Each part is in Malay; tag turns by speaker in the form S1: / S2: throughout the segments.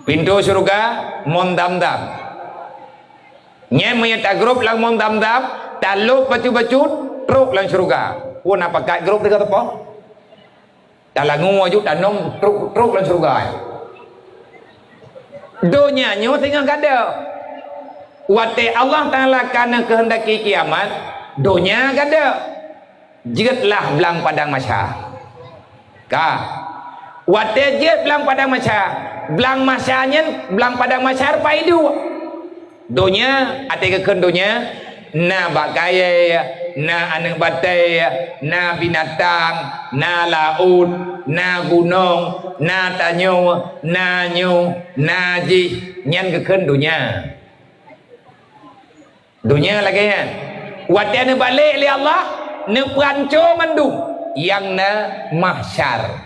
S1: Pintu surga mon dam-dam. Nya menyata grup lang mon dam-dam, taluk bacu-bacut truk lang surga. Pun apa kat grup dekat apa? Talangu aju tanong truk lang surga. Dunia nyo tengah kada. Wate Allah Ta'ala karena kehendaki kiamat, dunia kada. Jetlah belang padang masyar. Ka. Wate jet belang padang masyar. Belang masyarnya, belang padang masyar paidu. Dunia, ate keken dunia, na bakaya, na anak batai, na binatang, na laut, na gunung, na tanyo, na nyu, na ji, nyan keken dunia. Dunia lagi ya. Wate ane balik li Allah, ne peranco mandung yang na mahsyar.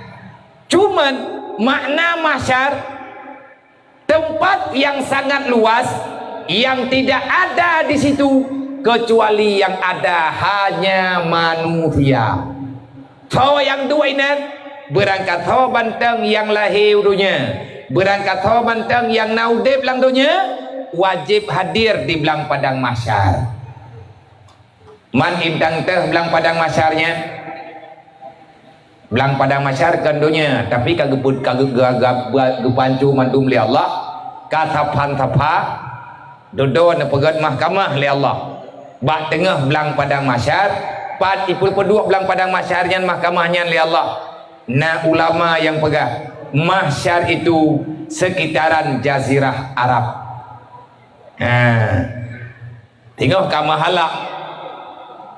S1: Cuman makna mahsyar tempat yang sangat luas yang tidak ada di situ kecuali yang ada hanya manusia. Tho yang dua ini berangkat tho banteng yang lahir dunia, berangkat tho banteng yang naudib lang dunia wajib hadir di belang padang mahsyar. Man ibdang teh belang padang mahsyarnya, belang padang mahsyar kan dunia, tapi kageput kagepancu mandum li Allah, katapan tapa dodo na pegat mahkamah li Allah. Bak tengah belang padang mahsyar, pat ipul pedua belang padang mahsyarnya mahkamahnya li Allah. Na ulama yang pegah mahsyar itu sekitaran jazirah Arab. Tengok kamahalak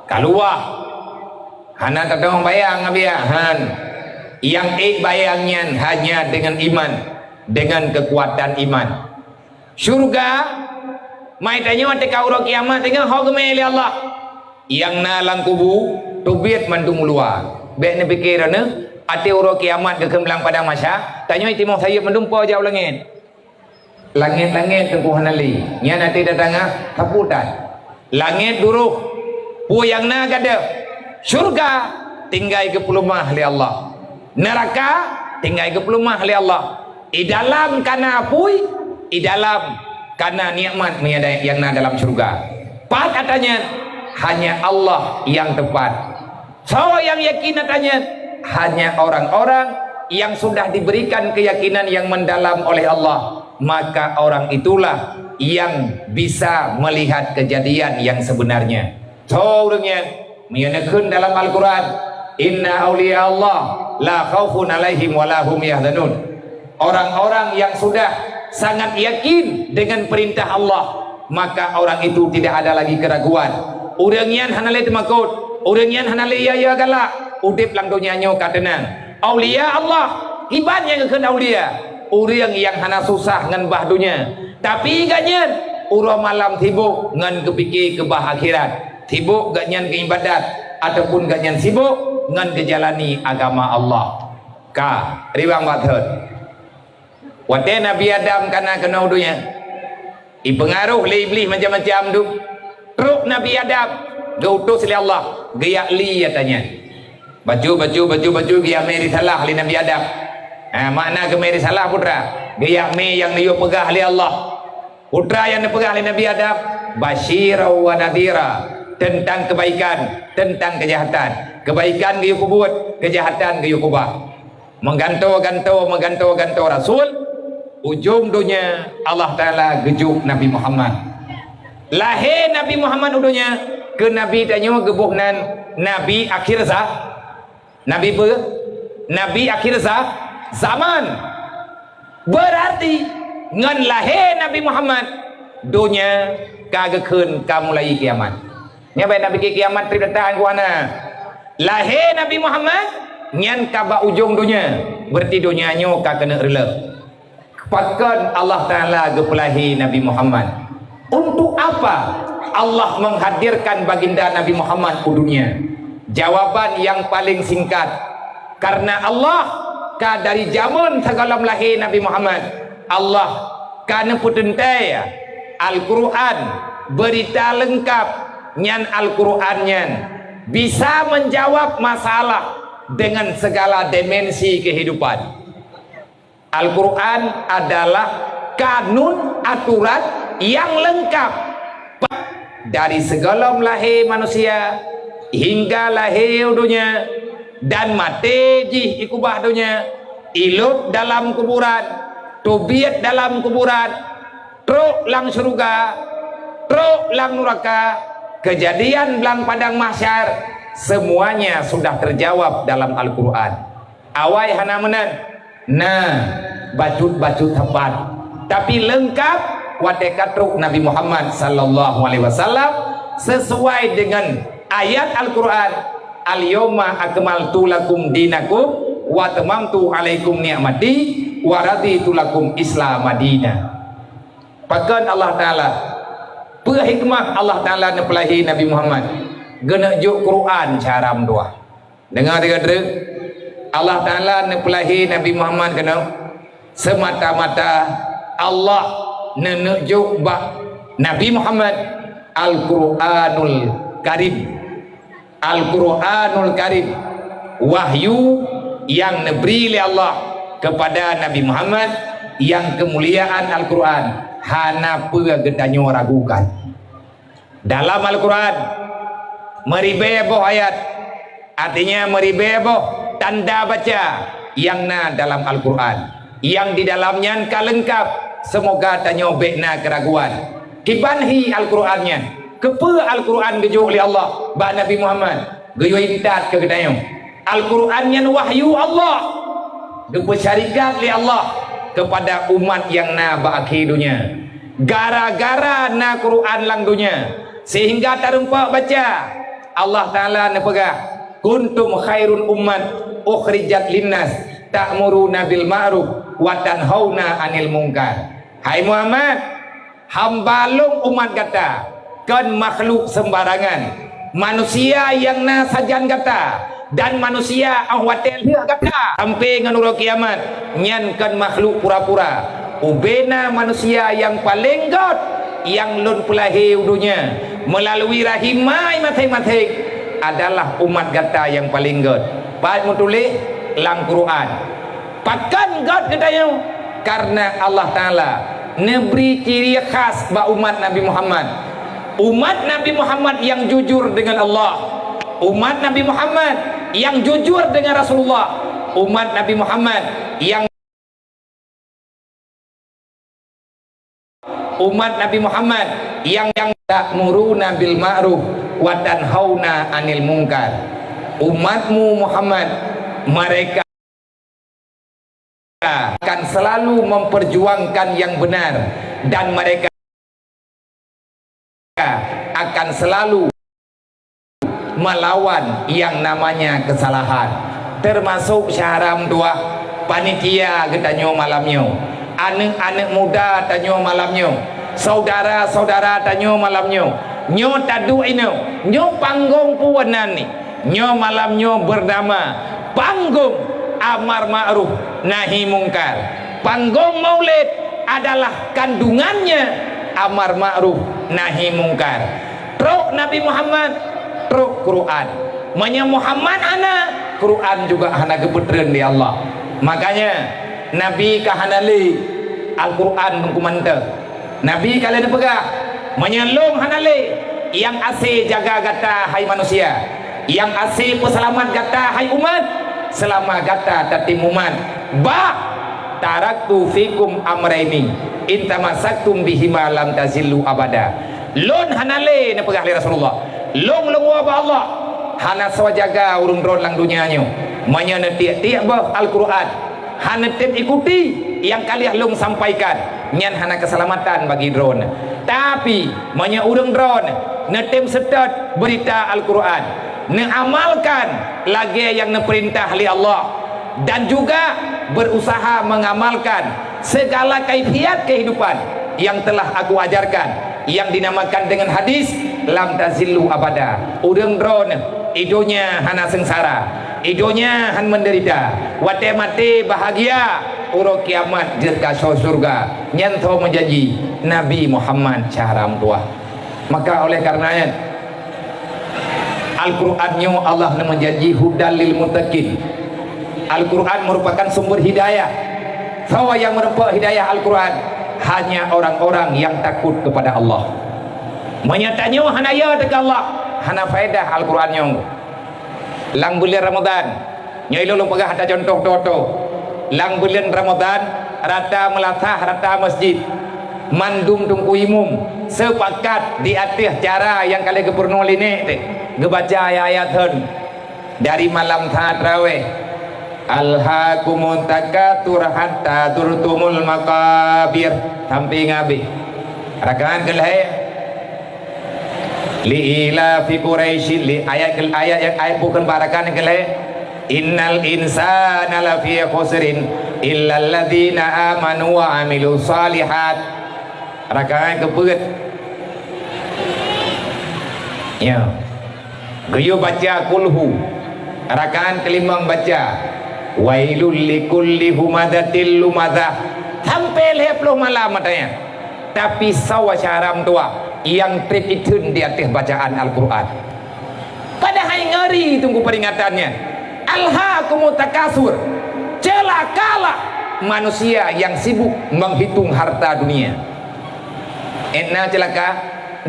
S1: kaluah hana terdong bayang abiahan yang bayangnya hanya dengan iman, dengan kekuatan iman. Surga mai tanya wate kauro kiamat tengah ho gemeli Allah yang nalang kubu tubit mandung luar be ne pikirane ate uro kiamat ke kemblang padang masya tanya itimo saya mendumpa jauh langit. Langit-langit tengku hanali nya nanti datangah kaputan langit duruh pu yang na gada surga tinggal ke pelumah li Allah, neraka tinggal ke pelumah li Allah. I dalam kana pui i dalam kana nikmat yang na dalam surga pat katanya hanya Allah yang tepat. So yang yakin katanya hanya orang-orang yang sudah diberikan keyakinan yang mendalam oleh Allah, maka orang itulah yang bisa melihat kejadian yang sebenarnya. Taurungnya menyatakan dalam Al-Quran, Inna awliya Allah la khaufun alaihim wa lahum yahzanun. Orang-orang yang sudah sangat yakin dengan perintah Allah, maka orang itu tidak ada lagi keraguan. Urangnya hanale temakut, urangnya hanale ya galak, udip lang dunianya katenang. Aulia Allah ibadah ke aulia orang yang hana susah ngan bahdunya tapi ganyan uro malam tibuk ngan kepikir ke akhirat, tibuk ganyan ke ibadat ataupun ganyan sibuk ngan kejalani agama Allah. Ka riwang bathet wate Nabi Adam kana kena dunya ipengaruh li iblis macam-macam tu truk Nabi Adam gautus li Allah gayak li katanya baju gaya meri salah li Nabi Adam. Makna ke meri salah putra gaya me yang dia pegah li Allah, putra yang dia pegah li Nabi Adam basyira wa nadhira, tentang kebaikan tentang kejahatan, kebaikan dia buat, kejahatan dia ubah, mengganto Rasul. Ujung dunia Allah Ta'ala gejuk Nabi Muhammad, lahir Nabi Muhammad udunya ke Nabi tanya gebuhnan Nabi akhir Nabi akhir zaman. Berarti ngan lahir Nabi Muhammad dunia kagekun kamulai kiamat. Nya bae Nabi kiamat tridatang kuana. Lahir Nabi Muhammad nyan kaba ujung dunia. Berarti dunia nyo ka kena relep. Pakkan Allah Ta'ala gepelahi Nabi Muhammad. Untuk apa Allah menghadirkan baginda Nabi Muhammad ke dunia? Jawaban yang paling singkat, karena Allah ka dari zaman sebelum lahir Nabi Muhammad, Allah kana putentai Al-Quran berita lengkap nyan Al-Quran nyan bisa menjawab masalah dengan segala dimensi kehidupan. Al-Quran adalah kanun aturan yang lengkap dari segala lahir manusia hingga lahir dunia dan mati jih ikubah dunia, ilut dalam kuburan, tubiat dalam kuburan, truk lang surga, truk lang neraka, kejadian lang padang mahsyar, semuanya sudah terjawab dalam Al-Quran. Awai hana menan, nah bacut-bacut tepat, tapi lengkap watekatruk Nabi Muhammad sallallahu alaihi wasallam sesuai dengan ayat Al-Quran. Al-yawma akmaltu lakum dinakum wa tamamtu alaikum ni'mati wa raditu lakum Islam madina. Pakan Allah Ta'ala hikmah Allah Ta'ala nepelahi Nabi Muhammad gena juk Quran caram dua dengar dengar Allah Ta'ala nepelahi Nabi Muhammad kena semata-mata Allah nenujuk Nabi Muhammad Al-Quranul Karim. Al-Quranul Karim, wahyu yang diberi oleh Allah kepada Nabi Muhammad, yang kemuliaan Al-Quran hana pegedanyo ragukan. Dalam Al-Quran meribeboh ayat, artinya meribeboh tanda baca yang dalam Al-Quran, yang di dalamnya lengkap. Semoga tanyo bekna keraguan kibanhi Al-Qurannya kepe Al-Quran gejuk oleh Allah ba Nabi Muhammad geyo intat ke kedayong Al-Qurannya wahyu Allah dipesyarikat oleh Allah kepada umat yang ba akhir dunia, gara-gara na Quran lang dunia sehingga tarumpak baca Allah Ta'ala nepegah kuntum khairun ummat ukhrijat linnas ta'muruna bil ma'ruf wa tanhauna 'anil munkar. Hai Muhammad, hambalung umat kata kan makhluk sembarangan, manusia yang sajan kata dan manusia ahwatel kata sampai nganura kiamat nyan kan makhluk pura-pura ubena manusia yang paling god yang lun pelahi dunia melalui rahimai masing-masing adalah umat kata yang paling god. Baik mutulih lang Quran pakan god katanya karena Allah Ta'ala neberi ciri khas ba umat Nabi Muhammad. Umat Nabi Muhammad yang jujur dengan Allah, umat Nabi Muhammad yang jujur dengan Rasulullah, umat Nabi Muhammad yang ta'muruna bil ma'ruf wa tanhauna 'anil munkar. Umatmu Muhammad mereka akan selalu memperjuangkan yang benar dan mereka akan selalu melawan yang namanya kesalahan, termasuk syaram dua panitia getanyo malamnya, anak-anak muda tanyo malamnya, saudara-saudara tanyo malamnya, nyo tadu ino nyo panggung puwanan ni nyo malamnya bernama panggung amar ma'ruf nahi mungkar. Panggung maulid adalah kandungannya amar ma'ruf nahi mungkar. Truk Nabi Muhammad, truk Quran. Manya Muhammad ana, Quran juga hana keputren di Allah. Makanya Nabi kahanali Al-Quran mengkumante. Nabi kalian pegah menyelong hanali yang asih jaga gata hai manusia, yang asih peselamat gata hai umat, selama gata tatimuman ba taraktu fikum amraini intamasaktum bihima lam tazillu abada. Lon hanale na pegah li Rasulullah long wa ba Allah hana sawajaga urung dron lang dunianyo manya na tiak-tiak bah Al-Quran hana tem ikuti yang kalian long sampaikan nyan hana keselamatan bagi drone, tapi manya urung drone na tem setat berita Al-Quran na amalkan lagi yang perintah li Allah dan juga berusaha mengamalkan segala kaifiat kehidupan yang telah aku ajarkan yang dinamakan dengan hadis lam tazillu abada. Urang drone idonya hana sengsara, idonya han menderita, wate mati bahagia, uro kiamat dirka surga. Nyanto menjanji Nabi Muhammad caram tua. Maka oleh karenanya Al-Qur'annya Allah menjanji hudal lil muttaqin. Al-Quran merupakan sumber hidayah. Bahwa yang menempuh hidayah Al-Quran hanya orang-orang yang takut kepada Allah. Menyatanya hanaya dekat Allah, hana faedah Al-Quran yang lang bulan Ramadan nyai lulung pegah ada contoh toto lang bulan Ramadan rata melatah rata masjid mandum tungku imum sepakat di atas cara yang kali kepurnul ini gebaca ayat-ayat dari malam tarawih alhaakumut takatsur hatta turtumul maqabir sampai ngabi rakaat kelai li ila fi quraisy li ayat yang ayat bukan barakan kelai innal insana lafi khusrin illa alladzina amanu wa amilus solihat rakaat kepeut ya geyo baca kulhu rakaat kelima baca wailul likulli humadatil lumadah sampai 10 malam matanya tapi sawa syaram tua yang trip itu di atas bacaan Al-Quran padahal ngeri tunggu peringatannya alhaakumut takasur celakalah manusia yang sibuk menghitung harta dunia enna celaka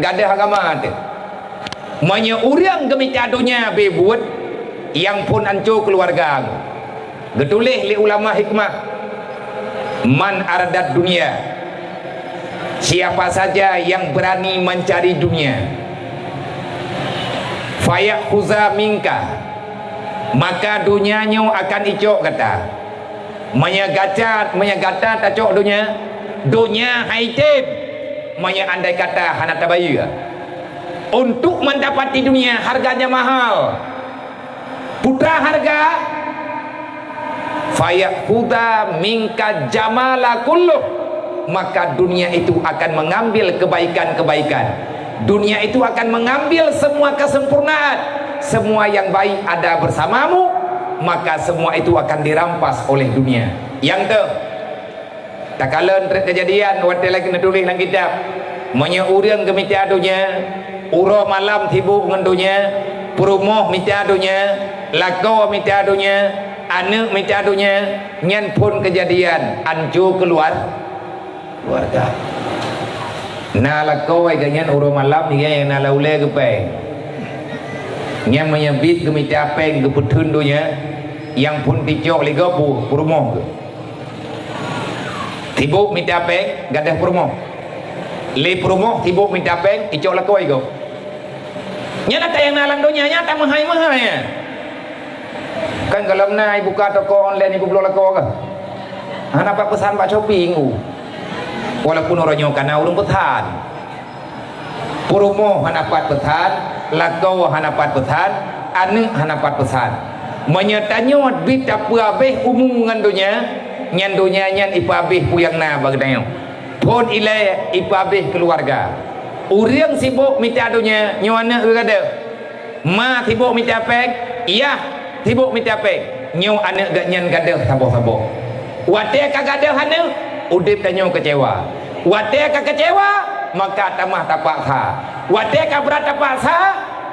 S1: gak ada agama menyurang gemitadunya bebuat yang pun ancur keluarga getulih li ulama hikmah man aradat dunia siapa saja yang berani mencari dunia fayakhuza minka maka dunianya akan icok kata menyagata tacok dunia haitib andai kata hana tabayu untuk mendapati dunia harganya mahal putra harga fayakhuza minka jamala kulluh maka dunia itu akan mengambil kebaikan-kebaikan dunia itu akan mengambil semua kesempurnaan semua yang baik ada bersamamu maka semua itu akan dirampas oleh dunia yang tak kala kejadian waktu lagi nulis dalam kitab menyurang gemita dunia uro malam tibuk dengan dunia perumoh mita dunia lakau mita dunia anak mita dunia nyan pun kejadian anjur keluarga nala koi ganyan uro malam ni yang nala ule ke pe nyam menyebit ke mita peng ke petundunya yang pun ticok liga purmoh tibuk mita peng gadah purmoh le purmoh tibuk mita peng icok la koi go nyata yang nalang dunia nyata mahai ya kan kalau nai buka toko online ibu belum lako ke hana pak pesan pak shopping walaupun orangnya kana urung petan purumo hanapat petan lakau hanapat petan anu hanapat pesan menyatanya bit apa abeh umum dengan dunia nyan dunia nyan ipabeh puyang na bagdayo pun ilai ipabeh keluarga urang sibuk minta dunia nyana ada ma sibuk minta pek iya sibuk minta pek nyu anak gak nyan gadah sabo-sabo wate kagadah hanu udip danyo kecewa wate kecewa maka tamah tapaksa wate berata paksa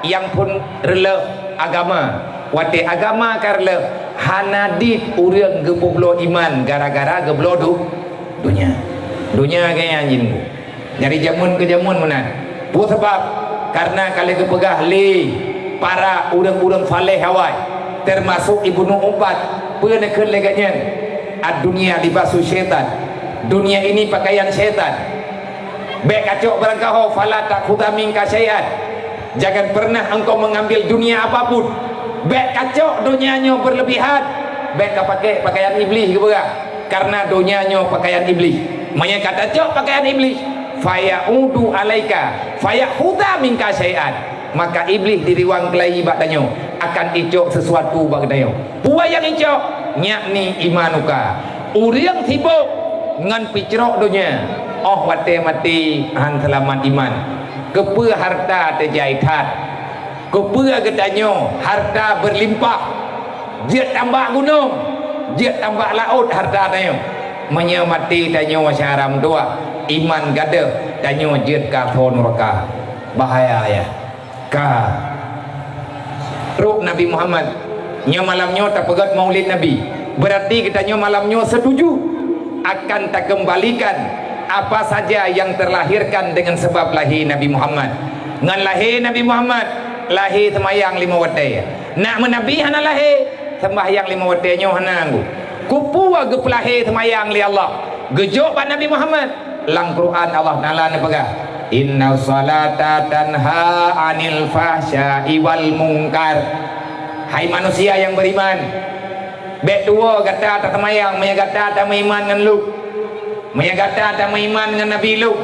S1: yang pun rela agama wate agama karle hanadit urang geboblo iman gara-gara geblo dunia kayak anjing dari jamun ke jamun mana bu sebab karena kali kepegah li para urang-urang faleh hawai termasuk Ibnu Umbat pernah keleganya ad-dunia libasu syaitan dunia ini pakaian syaitan baik kacau berangkau fala takhudha minka syai'an jangan pernah engkau mengambil dunia apapun baik kacau dunianya berlebihan baik kau pakai pakaian iblis ke berak karena dunianya pakaian iblis makanya kata cok pakaian iblis fayaudu alaika fayakhudha minka syai'an maka iblis di ruang kelahi bakdanyo akan icok sesuatu bakdanyo puai yang icok yakni imanuka uriang sibuk ngan picrok dunia oh wate mati han selamat iman kepe harta terjaitat kepe getanyo harta berlimpah dia tambah gunung dia tambah laut harta tanyo menyamati tanyo masyaram doa iman gada tanyo jid ka neraka bahaya ya ka ruh Nabi Muhammad nya malamnya tak pegat maulid Nabi berarti kitanya malamnya setuju akan tak kembalikan apa saja yang terlahirkan dengan sebab lahir Nabi Muhammad. Ngan lahir Nabi Muhammad, lahir semayang 5 waktu. Nak menabi hana lahir, sembahyang 5 waktu nyo hana anggu. Kupu wa ge pelahir semayang li Allah. Gejok pak Nabi Muhammad. Lang Quran Allah Taala ne pegah. Inna salata tanha anil fahsya'i wal munkar. Hai manusia yang beriman, bek tua kata tak semayang, maya kata tak beriman dengan lu, maya kata tak beriman dengan Nabi lu,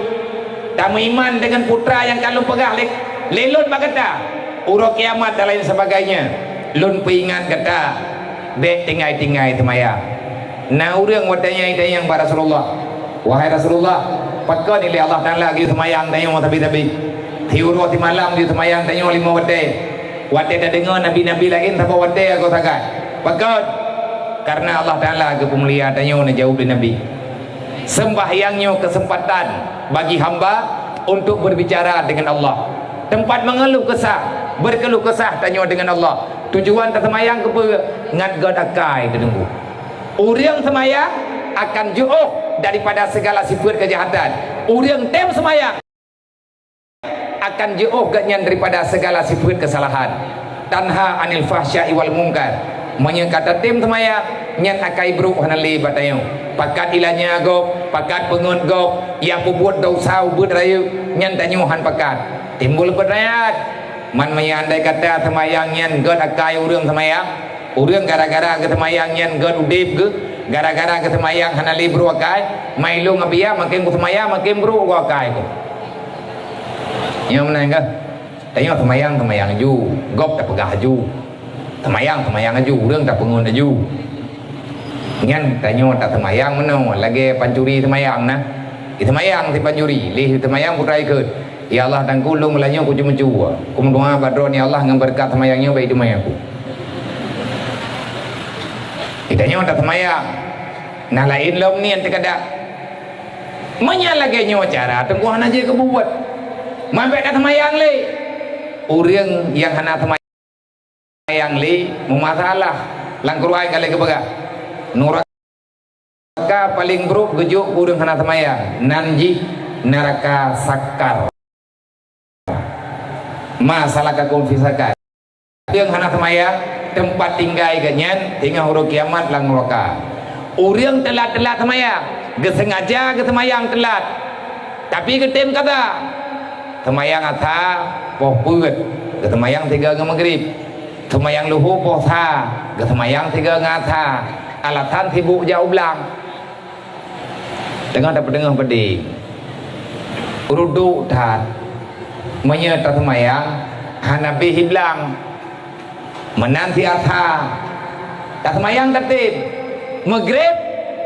S1: tak beriman dengan putra yang kalau pegah lelun pak kata urut kiamat dan lain sebagainya. Lun peringat kata bek tinggai-tinggai semayang. Nah urang watanya yang pada Rasulullah, wahai Rasulullah, pakon ni Allah Taala lagi semayang tanya tapi tiurut di malam di semayang tanya 5 waktu. Waktu dah dengar nabi-nabi lain siapa waktu aku sangat. Pakon karena Allah Taala ke pemulia tanya nak jauh dari nabi. Sembahyangnya kesempatan bagi hamba untuk berbicara dengan Allah. Tempat mengeluh kesah, berkeluh kesah tanya dengan Allah. Tujuan tak semayang ke ngat god akai kedengku. Urang semayang akan jauh daripada segala sifat kejahatan. Urang tem semayang akan jauh ganyan daripada segala sifat kesalahan. Tanha anil fahsya'i wal munkar. Manya kata tem semayang nyan akai buruk hanali batayo. Pakat ilanya gop, pakat pengun gop, yang berbuat dosa berayu nyan tanyuhan pakat. Timbul pertanyaan. Man maya andai kata semayang nyan god akai urang semayang, urang gara-gara ke semayang nyan god udip ke, gara-gara ke semayang hanali buru akai, mailu ngabia makin ku semayang makin buru ku akai ku. Yang mana enggak? Tanya semayang ju, gop tak pegah ju. Semayang ju, urang tak pengun ju. Ngan tanya tak semayang mana lagi pancuri semayang nah. Semayang si pancuri, lih semayang putra ikut. Ya Allah dan kulung melanya aku cuma jua. Aku mendoa badron ya Allah dengan berkat semayangnya baik di aku. Kitanya tak semayang. Nah lain lom ni ente kada. Menyalaganya cara tengkuhan aja kebuat. Mampek dah semayang le. Urang yang hana semayang le memasalah. Langkurai kali kebaga. Neraka paling buruk gejuk urang hana semayang. Nanji neraka sakar. Masalah kakum fisakan yang hana semayang tempat tinggal ganyan tinggal huruf kiamat lang neraka. Urang telat-telat semayang gesengaja ke semayang telat tapi ketem kata semayang asa poh puet ke semayang 3 ke maghrib, semayang luhur poh sa ke semayang 3 ngasa, alasan sibuk jauh belang dengar dapat dengar pedih uruduk tat menyerta semayang hanabi hiblang menanti asa tak semayang tertib maghrib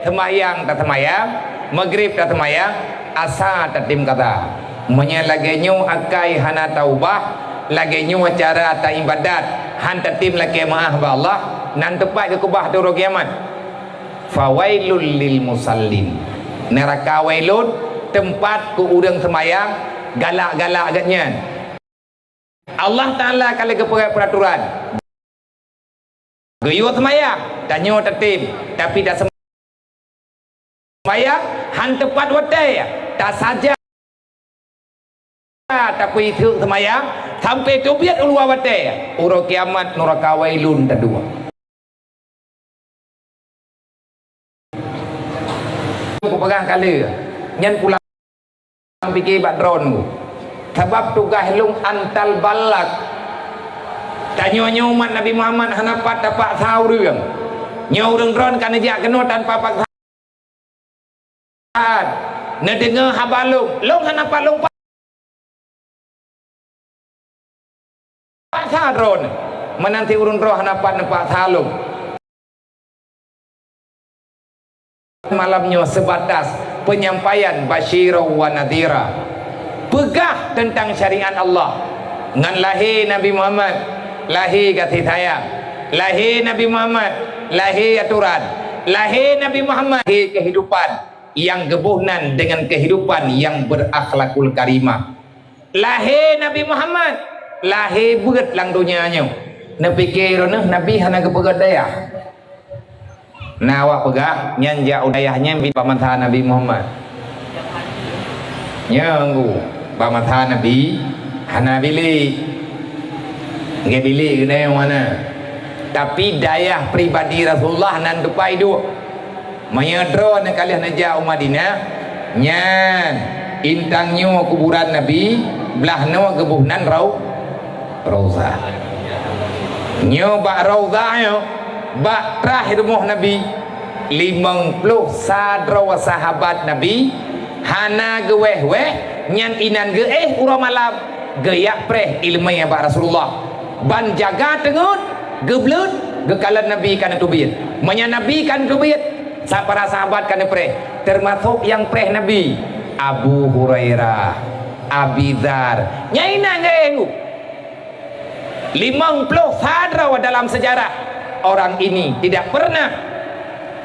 S1: semayang tak semayang maghrib tak semayang asa tertib kata menyelagenyo akai hana taubah lagenyo cara tak ibadat han tertib lagi maaf ba Allah nan tepat ke kubah turun kiamat. Fawailul lil musallin, neraka wailun tempat ku urang semayang galak-galak agaknya. Allah Ta'ala kalau ke peraturan guyur semayang tanya tertib tapi dah semayang han tepat watai tak saja tapi itu semayang sampai tu biar ulua watai urut kiamat neraka wailun kedua. Aku pegang kali nyan pulang fikir badron sebab tugas lung antal balak tanya umat Nabi Muhammad hanapat dapat tahuរឿងnyau ron kan dia kena tanpa paksaan ne dengar habalung lung hanapat lung paksa ron menanti urun roh hanapat nampak salung malamnya sebatas penyampaian basyirah wa nadhira, pegah tentang syariat Allah. Ngan lahir Nabi Muhammad, lahir kasih sayang, lahir Nabi Muhammad, lahir aturan, lahir Nabi Muhammad, lahir kehidupan yang gebuhnan dengan kehidupan yang berakhlakul karimah. Lahir Nabi Muhammad, lahir berat lang dunianya. Napikir Nabi hana kepegat daya. Nah awak pegah nyanja udayahnya pamantahan Nabi Muhammad nyanggu bamatha Nabi hana bili nge bili gede mana tapi daya pribadi Rasulullah nan tupai du menyedro na kalian aja Madinah nyan intangnya kuburan Nabi belah no gebuhnan rauzah nyo ba rauzah yo ba terakhir moh Nabi 50 sadra sahabat Nabi hana geweh-weh nyan inan ge urang malam geyak preh ilmu yang ba Rasulullah ban jaga tengut geblut gekalan Nabi kana tubit menya Nabi kan tubit sa para sahabat kana preh termasuk yang preh Nabi Abu Hurairah Abi Dzar nyaina ngeu 50 sadra dalam sejarah orang ini tidak pernah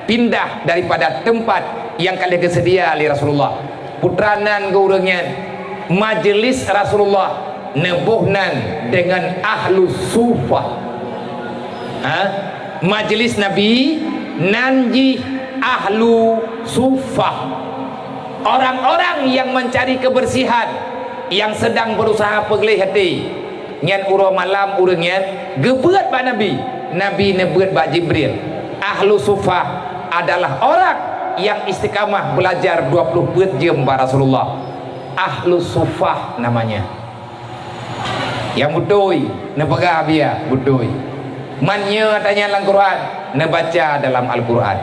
S1: pindah daripada tempat yang kalian kesedia oleh Rasulullah putranan gaurangnya majelis Rasulullah nebuhnan dengan ahlu sufah majelis Nabi nanji ahlu sufah orang-orang yang mencari kebersihan yang sedang berusaha pegelih hati nyan urang malam urangnya gebeut ba Nabi nebeut ba Jibril ahlu sufah adalah orang yang istiqamah belajar 24 jam ba Rasulullah ahlu sufah namanya yang budoi nepegah biya budoi manya tanya dalam Quran nebaca dalam Al-Quran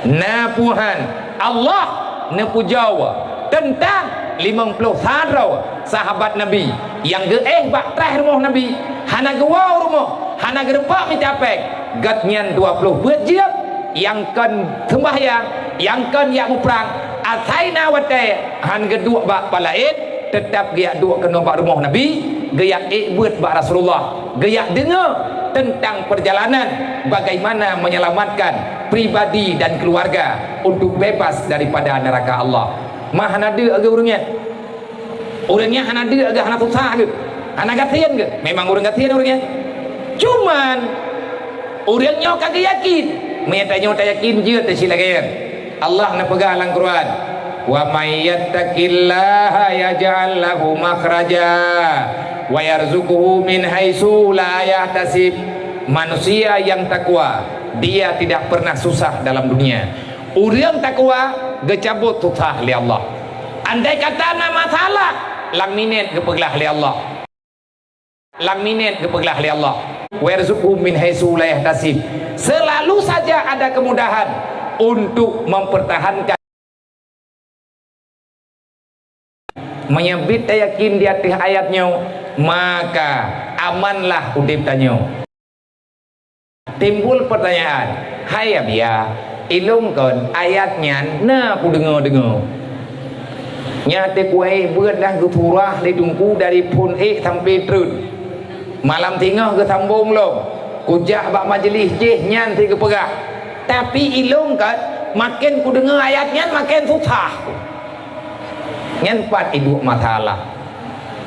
S1: napuhan Allah nepujawa tentang 50 sadra sahabat Nabi yang bak terakhir rumah Nabi hana gewa rumah hana gerepak mitapek gatnyan 20 jam yang kan sembahyang yang kan yak perang asaina wate han gedua bak palaid tetap giak dua kena bak rumah Nabi giak buat bak Rasulullah giak dengar tentang perjalanan bagaimana menyelamatkan pribadi dan keluarga untuk bebas daripada neraka Allah mah hana de aga urangnya hana de aga hana susah ke hana gatian ke memang urang gatian urangnya cuman urangnya kagak yakin menyatanya tak yakin je tak silakan Allah nak pegang dalam Quran wa may yattaqillaha yaj'al lahu makhraja wa yarzuquhu min haitsu la yahtasib manusia yang takwa dia tidak pernah susah dalam dunia urang takwa gecabut susah li Allah andai kata na masalah lang minit gepeglah li Allah lang minit gepeglah li Allah wa yarzuquhu min haitsu la yahtasib selalu saja ada kemudahan untuk mempertahankan menyebut yakin di atas ayatnya maka amanlah udip tanya timbul pertanyaan hai abia ilungkan ayatnya na aku dengar nyate kuai buat dah geturah ditunggu dari pun sampai terus malam tinggal ke sambung lo kujah bak majlis je nyan tiga pegah tapi ilung kan makin ku dengar ayatnya makin susah nyan 4 iduk masalah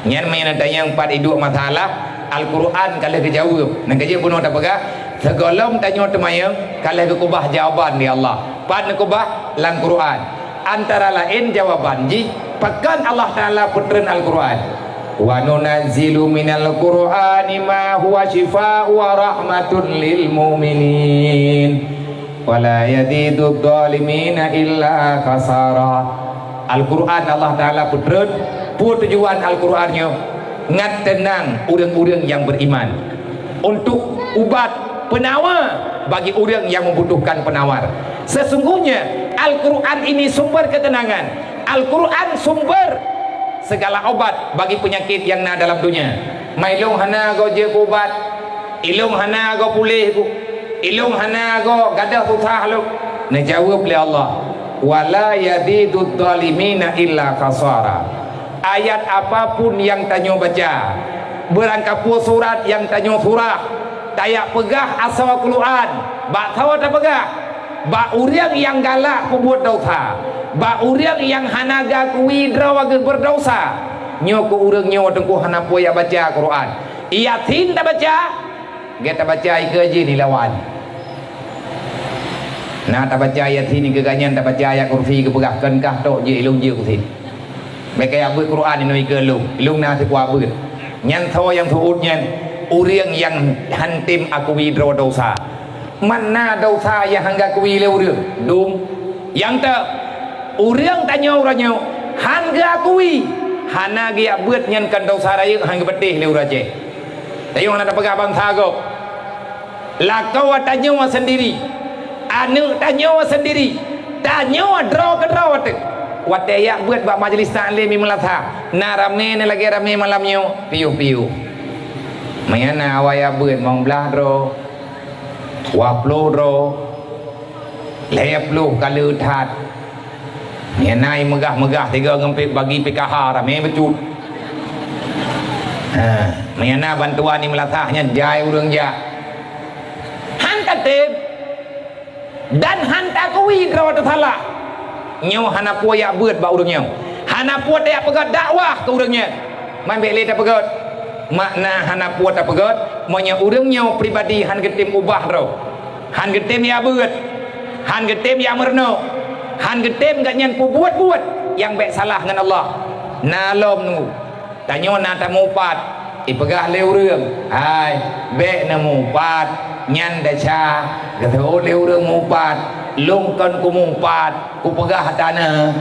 S1: nyan main ada yang 4 iduk masalah Al-Quran kalau kejawab nak kerja bunuh tak pegah segolong tanya temayang kalau kekubah jawaban di Allah pan kekubah dalam Quran antara lain jawaban ji pekan Allah Ta'ala putran Al-Quran wa nunazzilu minal Qur'ani ma huwa shifaa'un wa rahmatun lil mu'minin wa la yazidu adh-dhalimina illa khasara Al-Quran Allah Ta'ala putran tujuan Al-Qurannya ngat tenang urang-urang yang beriman untuk ubat penawar bagi orang yang membutuhkan penawar sesungguhnya Al-Quran ini sumber ketenangan Al-Quran sumber segala obat bagi penyakit yang ada dalam dunia mailung hana go je ubat ilung hana go pulih ku ilung hana go gadah susah lu nak jawab oleh Allah wala yadidud dhalimina illa khasara ayat apapun yang tanya baca berangkapur surat yang tanya surah tayak pegah asal Quran bak tahu tak pegah bak uriang yang galak pembuat dosa bak uriang yang hanaga kuidra wagen berdosa nyoko urang nyawa tengku hana poya baca Quran ia tin tak baca kita baca ikaji ni lawan nah tak baca ayat ini keganyan tak baca ayat kursi kepegahkan kah tok je ilung je kursi Mereka yang buat Quran ini ke lung nanti kuat buat. Nyan tho yang tuut nyan uriang yang hantim aku widro dosa. Mana dosa yang hangga kuwi le uriang dum. Yang tak uriang tanya orangnya hangga kuwi hana dia buat nyan kan dosa raya hangga betih le uraje. Tapi orang ada pegang bangsa kau. Lakau tanya sendiri. Anu tanya sendiri. Tanya draw ke draw tu. Wate yak buat bak majlis taklim melatha. Na ramai ni lagi ramai malamnya piu-piu. Mayana awaya buat mong belah draw. Waplo draw. Leplo kalau tat. Mayana megah-megah tiga ngempik bagi PKH ramai becut. Mayana bantuan ni melathahnya jai urang ja. Hantar tip dan hantar kuwi draw tu salah. Nyo hana puak yak beut ba urangnya. Hana puak yak pegat dakwah ke urangnya. Man bek le tak pegat. Makna hana puak tak pegat, monya urangnya pribadi han getim ubah draw. Han getim ya beut. Han getim ya merno. Han getim gak nyan pu buat-buat yang bek salah dengan Allah. Nalom nu. Tanyo na tamu pat ipegah le urang. Hai, bek na mu pat nyan dacha gatho le urang mu pat. Lungkan ku mumpat ku pegah tanah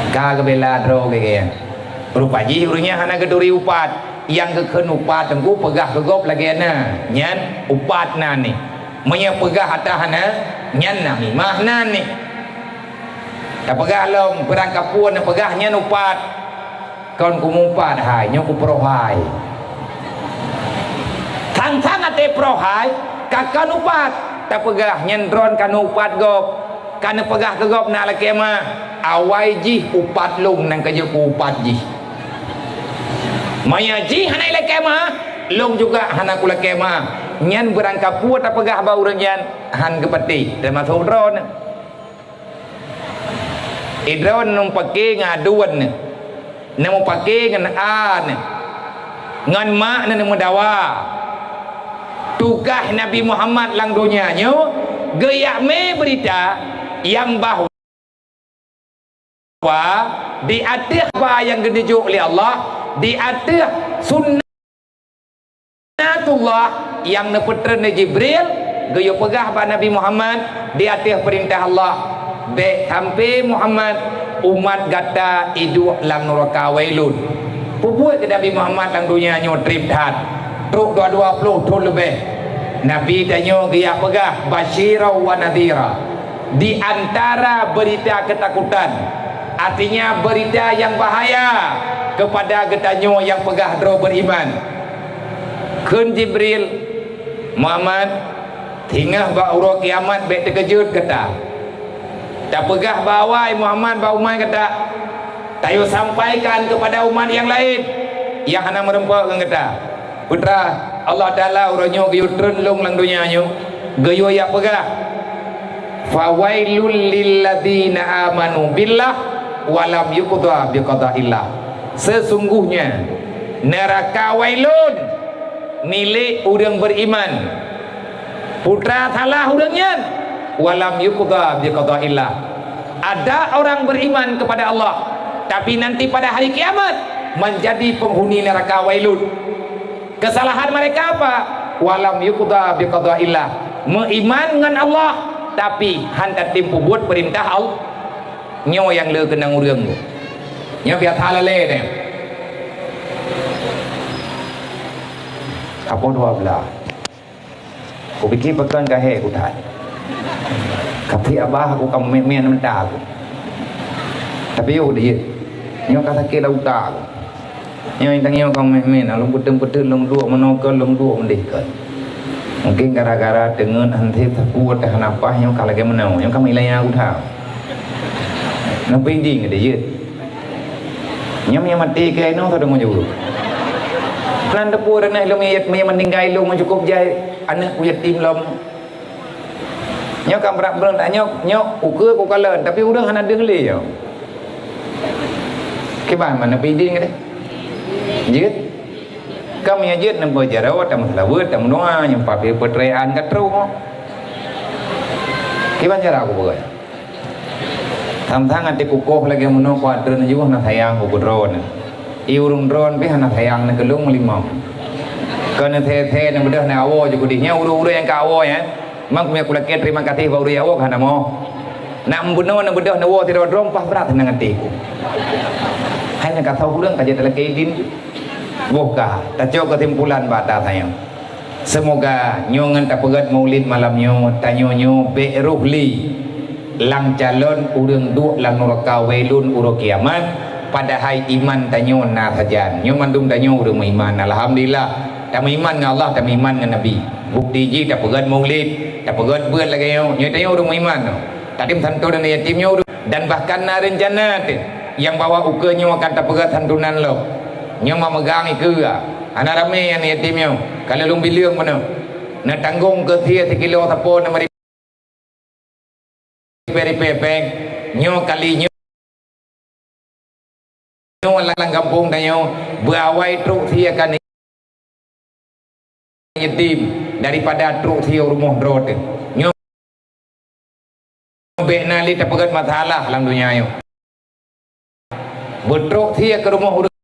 S1: ka bela dro ke rupa ji urangnya hana geduri upat yang keken upat tengku pegah gegop lagi na nyan upat na ni menya pegah hana nyan na ni mahna ni ta pegah long perangkap puan pegah nyan upat kon ku mumpat hai nyo ku prohai thang ate prohai kakan upat tak pegah nyendron kan upat gop kan pegah ke gop na laki mah awai ji upat lung nang kerja ku upat ji maya ji hanai laki mah lung juga hana ku laki mah nyan berangkap puat tak pegah bau renyan han kepeti dan masuk drone drone nung pakai ngaduan nang pakai ngan an ngan mak nang dawa tugas Nabi Muhammad lang dunianya gaya me berita yang bahwa di atas apa yang ditunjuk oleh Allah di atas sunnatullah yang nepetren Jibril gaya pegah pada Nabi Muhammad di atas perintah Allah be sampai Muhammad umat gata hidup lang neraka wailun buat ke Nabi Muhammad lang dunianya trip dat truk 20 ton lebih Nabi tanya dia pegah basyira wa nadhira di antara berita ketakutan artinya berita yang bahaya kepada getanyo yang pegah dro beriman kun Jibril Muhammad tingah ba urang kiamat be terkejut kata tak pegah bawai Muhammad ba umat kata tayo sampaikan kepada umat yang lain yang hana merempak kata putra Allah Ta'ala urangnya gayo turun long lang dunianya gayo ya pegah fawailul lilladzina amanu billah walam yuqda biqada'illah sesungguhnya neraka wailun milik orang beriman putra salah orangnya walam yuqda biqada'illah ada orang beriman kepada Allah tapi nanti pada hari kiamat menjadi penghuni neraka wailun. Kesalahan mereka apa? Walam yuqda biqada'illah meiman dengan Allah tapi hantar timpu buat perintah Allah nyo yang le kenang urang nyo biar halale ne apa 12 aku fikir pekan kahe aku tak kata abah aku kamu men mentah aku tapi yo dia nyo kata ke lau tak yang tanya kau main, long betul-betul long dua menokal long dua mendekar. Mungkin gara-gara dengan hanti takut tak kenapa yang kalau dia menau, yang kami lain aku tahu. Nampak ding ada je. Yang mati ke ino tak ada maju. Plan dapur nak long ayat meninggal long cukup jai anak yatim long. Nyok kam berak berak tak nyok ukur ku kalen tapi urang hana dengleh yo. Keban mana piding ke? Jit kami ajit nampak jarawat tak masalah buat tak mendoa yang pakai perceraian kat terus kiban cara aku buat Samtang ati kukuh lagi menung kuadron juga na sayang ku drone. Iurung drone pi hana sayang na gelung limau. Kana the na bedah na awo juga di nya uru yang ka awo ya. Mak me kula ke terima kasih ba uru awo kana mo. Nak membunuh na bedah na wo tidak drone pas berat nang ati ku. Hanya kata ulang kaji telah keidin. Buka, tak cukup kesimpulan bata sayang. Semoga nyongan tak pegat maulid malamnya tanyo be ruhli lang calon urang duk lang neraka welun uro kiamat pada hai iman tanyo na sajan nyo mandum tanyo urang iman alhamdulillah tak iman dengan Allah tak iman dengan Nabi bukti ji tak pegat maulid tak pegat beut lagi nyo tanyo urang iman tadi santu dan yatimnya dan bahkan na rencana yang bawa ukenya akan tak pegat santunan lo nyo memegang iku anak ramai yang yatimnya kalau lung bilang mana nak tanggung ke dia 1 kilo tapon na mari beri pepeng nyo kali nyo lang kampung tanyo berawai truk dia akan yatim daripada truk dia rumah drone nyo be nali tak pegat masalah dalam dunia yo betruk dia ke rumah